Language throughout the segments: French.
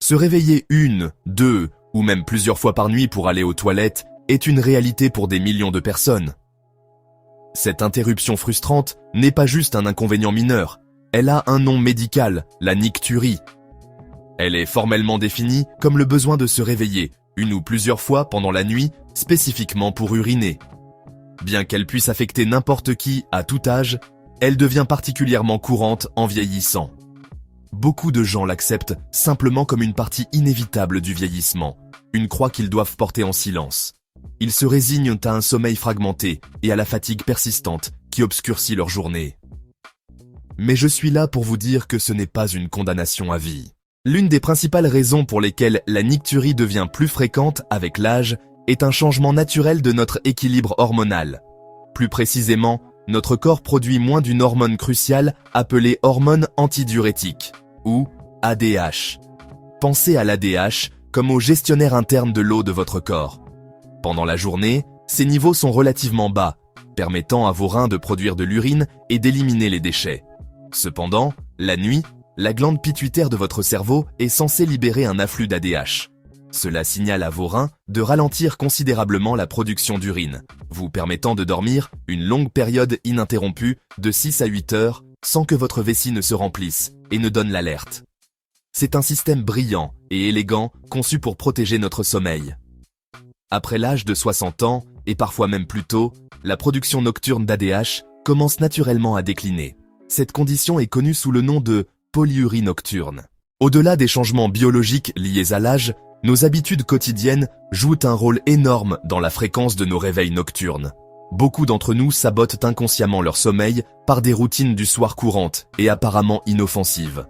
Se réveiller 1, 2 ou même plusieurs fois par nuit pour aller aux toilettes est une réalité pour des millions de personnes. Cette interruption frustrante n'est pas juste un inconvénient mineur, elle a un nom médical, la nicturie. Elle est formellement définie comme le besoin de se réveiller, une ou plusieurs fois pendant la nuit, spécifiquement pour uriner. Bien qu'elle puisse affecter n'importe qui à tout âge, elle devient particulièrement courante en vieillissant. Beaucoup de gens l'acceptent simplement comme une partie inévitable du vieillissement, une croix qu'ils doivent porter en silence. Ils se résignent à un sommeil fragmenté et à la fatigue persistante qui obscurcit leur journée. Mais je suis là pour vous dire que ce n'est pas une condamnation à vie. L'une des principales raisons pour lesquelles la nicturie devient plus fréquente avec l'âge est un changement naturel de notre équilibre hormonal. Plus précisément, notre corps produit moins d'une hormone cruciale appelée hormone antidiurétique, ou ADH. Pensez à l'ADH comme au gestionnaire interne de l'eau de votre corps. Pendant la journée, ces niveaux sont relativement bas, permettant à vos reins de produire de l'urine et d'éliminer les déchets. Cependant, la nuit, la glande pituitaire de votre cerveau est censée libérer un afflux d'ADH. Cela signale à vos reins de ralentir considérablement la production d'urine, vous permettant de dormir une longue période ininterrompue de 6 à 8 heures sans que votre vessie ne se remplisse et ne donne l'alerte. C'est un système brillant et élégant conçu pour protéger notre sommeil. Après l'âge de 60 ans, et parfois même plus tôt, la production nocturne d'ADH commence naturellement à décliner. Cette condition est connue sous le nom de polyurie nocturne. Au-delà des changements biologiques liés à l'âge, nos habitudes quotidiennes jouent un rôle énorme dans la fréquence de nos réveils nocturnes. Beaucoup d'entre nous sabotent inconsciemment leur sommeil par des routines du soir courantes et apparemment inoffensives.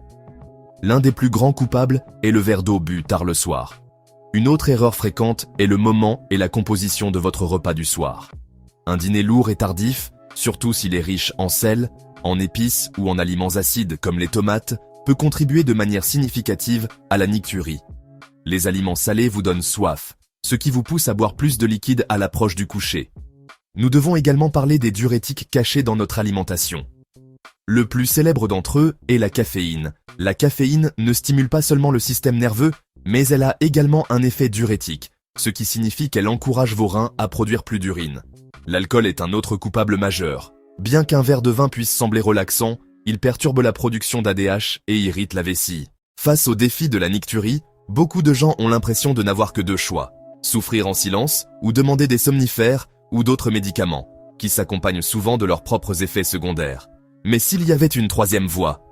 L'un des plus grands coupables est le verre d'eau bu tard le soir. Une autre erreur fréquente est le moment et la composition de votre repas du soir. Un dîner lourd et tardif, surtout s'il est riche en sel, en épices ou en aliments acides comme les tomates, peut contribuer de manière significative à la nicturie. Les aliments salés vous donnent soif, ce qui vous pousse à boire plus de liquide à l'approche du coucher. Nous devons également parler des diurétiques cachés dans notre alimentation. Le plus célèbre d'entre eux est la caféine. La caféine ne stimule pas seulement le système nerveux, mais elle a également un effet diurétique, ce qui signifie qu'elle encourage vos reins à produire plus d'urine. L'alcool est un autre coupable majeur. Bien qu'un verre de vin puisse sembler relaxant, il perturbe la production d'ADH et irrite la vessie. Face au défi de la nicturie, beaucoup de gens ont l'impression de n'avoir que deux choix, souffrir en silence ou demander des somnifères ou d'autres médicaments, qui s'accompagnent souvent de leurs propres effets secondaires. Mais s'il y avait une troisième voie,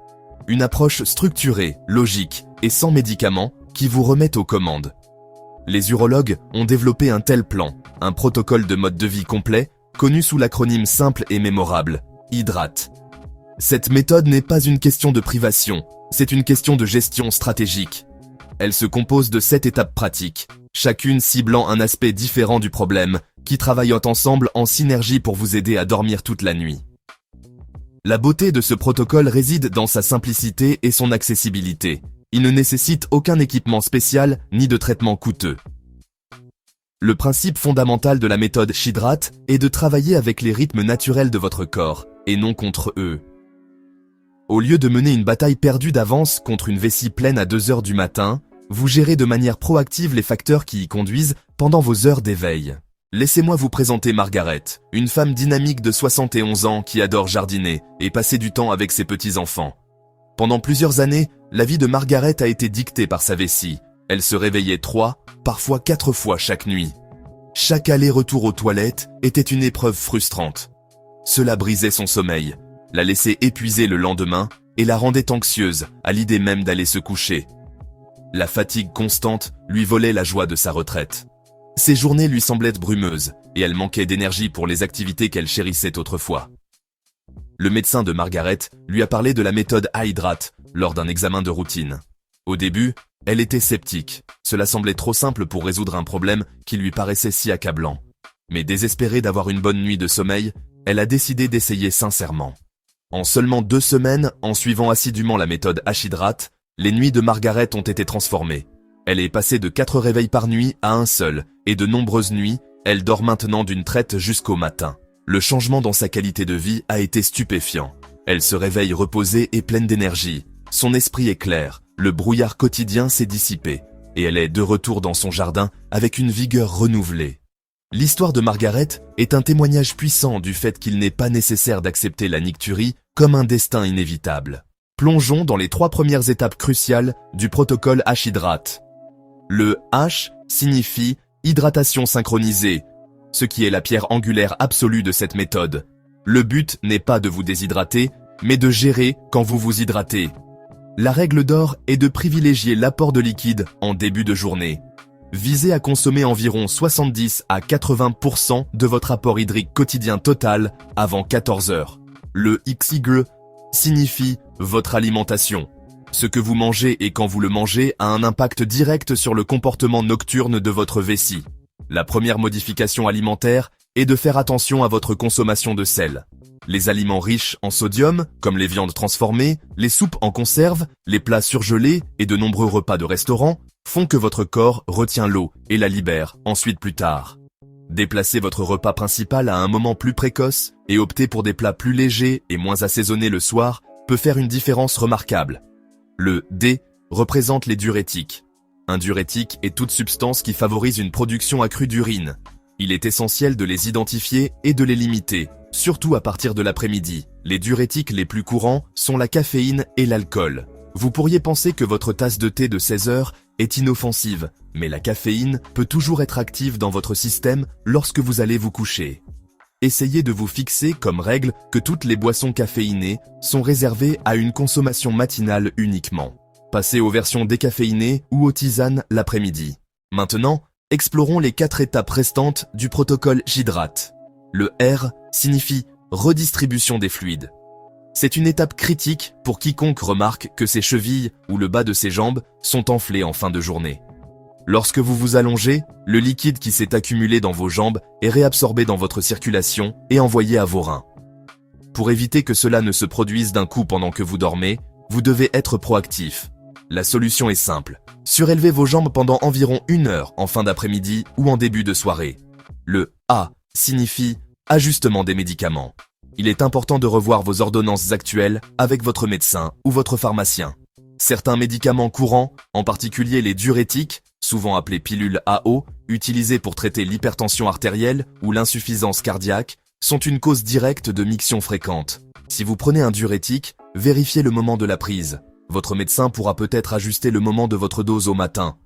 une approche structurée, logique et sans médicaments qui vous remet aux commandes. Les urologues ont développé un tel plan, un protocole de mode de vie complet, connu sous l'acronyme simple et mémorable, Hydrate. Cette méthode n'est pas une question de privation, c'est une question de gestion stratégique. Elle se compose de 7 étapes pratiques, chacune ciblant un aspect différent du problème, qui travaillent ensemble en synergie pour vous aider à dormir toute la nuit. La beauté de ce protocole réside dans sa simplicité et son accessibilité. Il ne nécessite aucun équipement spécial ni de traitement coûteux. Le principe fondamental de la méthode Hydrate est de travailler avec les rythmes naturels de votre corps, et non contre eux. Au lieu de mener une bataille perdue d'avance contre une vessie pleine à 2 heures du matin, vous gérez de manière proactive les facteurs qui y conduisent pendant vos heures d'éveil. Laissez-moi vous présenter Margaret, une femme dynamique de 71 ans qui adore jardiner et passer du temps avec ses petits-enfants. Pendant plusieurs années, la vie de Margaret a été dictée par sa vessie. Elle se réveillait 3, parfois 4 fois chaque nuit. Chaque aller-retour aux toilettes était une épreuve frustrante. Cela brisait son sommeil, la laissait épuisée le lendemain et la rendait anxieuse à l'idée même d'aller se coucher. La fatigue constante lui volait la joie de sa retraite. Ses journées lui semblaient brumeuses et elle manquait d'énergie pour les activités qu'elle chérissait autrefois. Le médecin de Margaret lui a parlé de la méthode Hydrate lors d'un examen de routine. Au début, elle était sceptique. Cela semblait trop simple pour résoudre un problème qui lui paraissait si accablant. Mais désespérée d'avoir une bonne nuit de sommeil, elle a décidé d'essayer sincèrement. En seulement 2 semaines, en suivant assidûment la méthode Hydrate, les nuits de Margaret ont été transformées. Elle est passée de 4 réveils par nuit à un seul, et de nombreuses nuits, elle dort maintenant d'une traite jusqu'au matin. Le changement dans sa qualité de vie a été stupéfiant. Elle se réveille reposée et pleine d'énergie, son esprit est clair, le brouillard quotidien s'est dissipé, et elle est de retour dans son jardin avec une vigueur renouvelée. L'histoire de Margaret est un témoignage puissant du fait qu'il n'est pas nécessaire d'accepter la nicturie comme un destin inévitable. Plongeons dans les 3 premières étapes cruciales du protocole H-hydrate. Le H signifie hydratation synchronisée, ce qui est la pierre angulaire absolue de cette méthode. Le but n'est pas de vous déshydrater, mais de gérer quand vous vous hydratez. La règle d'or est de privilégier l'apport de liquide en début de journée. Visez à consommer environ 70 à 80% de votre apport hydrique quotidien total avant 14 heures. Le XY signifie votre alimentation. Ce que vous mangez et quand vous le mangez a un impact direct sur le comportement nocturne de votre vessie. La première modification alimentaire est de faire attention à votre consommation de sel. Les aliments riches en sodium, comme les viandes transformées, les soupes en conserve, les plats surgelés et de nombreux repas de restaurant, font que votre corps retient l'eau et la libère ensuite plus tard. Déplacez votre repas principal à un moment plus précoce et optez pour des plats plus légers et moins assaisonnés le soir peut faire une différence remarquable. Le D représente les diurétiques. Un diurétique est toute substance qui favorise une production accrue d'urine. Il est essentiel de les identifier et de les limiter, surtout à partir de l'après-midi. Les diurétiques les plus courants sont la caféine et l'alcool. Vous pourriez penser que votre tasse de thé de 16 heures est inoffensive, mais la caféine peut toujours être active dans votre système lorsque vous allez vous coucher. Essayez de vous fixer comme règle que toutes les boissons caféinées sont réservées à une consommation matinale uniquement. Passez aux versions décaféinées ou aux tisanes l'après-midi. Maintenant, explorons les 4 étapes restantes du protocole H-hydrate. Le R signifie redistribution des fluides. C'est une étape critique pour quiconque remarque que ses chevilles ou le bas de ses jambes sont enflés en fin de journée. Lorsque vous vous allongez, le liquide qui s'est accumulé dans vos jambes est réabsorbé dans votre circulation et envoyé à vos reins. Pour éviter que cela ne se produise d'un coup pendant que vous dormez, vous devez être proactif. La solution est simple. Surélevez vos jambes pendant environ 1 heure en fin d'après-midi ou en début de soirée. Le A signifie ajustement des médicaments. Il est important de revoir vos ordonnances actuelles avec votre médecin ou votre pharmacien. Certains médicaments courants, en particulier les diurétiques, souvent appelés pilules AO, utilisées pour traiter l'hypertension artérielle ou l'insuffisance cardiaque, sont une cause directe de mictions fréquentes. Si vous prenez un diurétique, vérifiez le moment de la prise. Votre médecin pourra peut-être ajuster le moment de votre dose au matin.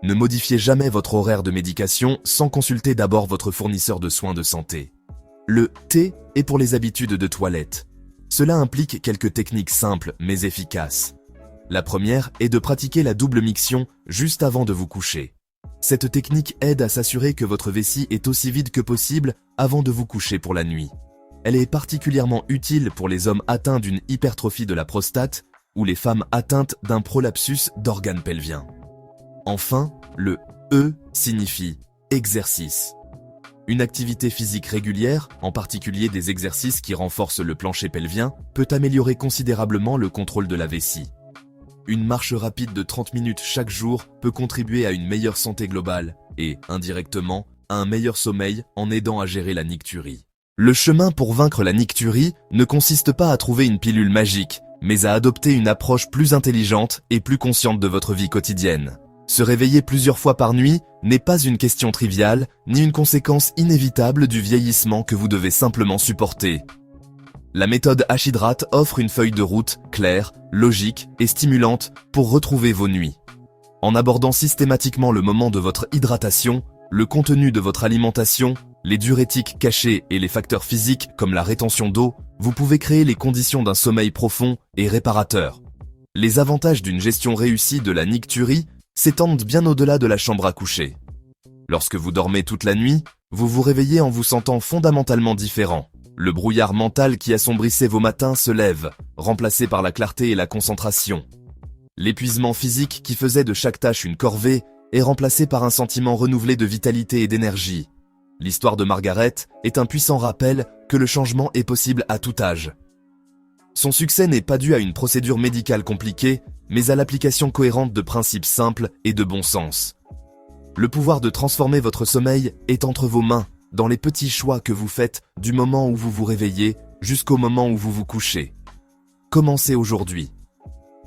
Ne modifiez jamais votre horaire de médication sans consulter d'abord votre fournisseur de soins de santé. Le T est pour les habitudes de toilette. Cela implique quelques techniques simples mais efficaces. La première est de pratiquer la double miction juste avant de vous coucher. Cette technique aide à s'assurer que votre vessie est aussi vide que possible avant de vous coucher pour la nuit. Elle est particulièrement utile pour les hommes atteints d'une hypertrophie de la prostate ou les femmes atteintes d'un prolapsus d'organes pelviens. Enfin, le E signifie exercice. Une activité physique régulière, en particulier des exercices qui renforcent le plancher pelvien, peut améliorer considérablement le contrôle de la vessie. Une marche rapide de 30 minutes chaque jour peut contribuer à une meilleure santé globale et, indirectement, à un meilleur sommeil en aidant à gérer la nicturie. Le chemin pour vaincre la nicturie ne consiste pas à trouver une pilule magique, mais à adopter une approche plus intelligente et plus consciente de votre vie quotidienne. Se réveiller plusieurs fois par nuit n'est pas une question triviale, ni une conséquence inévitable du vieillissement que vous devez simplement supporter. La méthode H-hydrate offre une feuille de route claire, logique et stimulante pour retrouver vos nuits. En abordant systématiquement le moment de votre hydratation, le contenu de votre alimentation, les diurétiques cachés et les facteurs physiques comme la rétention d'eau, vous pouvez créer les conditions d'un sommeil profond et réparateur. Les avantages d'une gestion réussie de la nicturie s'étendent bien au-delà de la chambre à coucher. Lorsque vous dormez toute la nuit, vous vous réveillez en vous sentant fondamentalement différent. Le brouillard mental qui assombrissait vos matins se lève, remplacé par la clarté et la concentration. L'épuisement physique qui faisait de chaque tâche une corvée est remplacé par un sentiment renouvelé de vitalité et d'énergie. L'histoire de Margaret est un puissant rappel que le changement est possible à tout âge. Son succès n'est pas dû à une procédure médicale compliquée, mais à l'application cohérente de principes simples et de bon sens. Le pouvoir de transformer votre sommeil est entre vos mains, dans les petits choix que vous faites du moment où vous vous réveillez jusqu'au moment où vous vous couchez. Commencez aujourd'hui.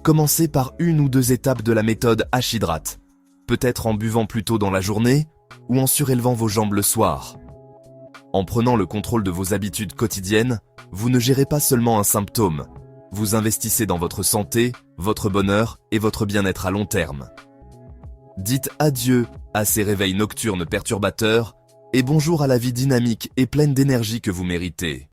Commencez par une ou deux étapes de la méthode H-Hydrate, peut-être en buvant plus tôt dans la journée ou en surélevant vos jambes le soir. En prenant le contrôle de vos habitudes quotidiennes, vous ne gérez pas seulement un symptôme, vous investissez dans votre santé, votre bonheur et votre bien-être à long terme. Dites adieu à ces réveils nocturnes perturbateurs et bonjour à la vie dynamique et pleine d'énergie que vous méritez.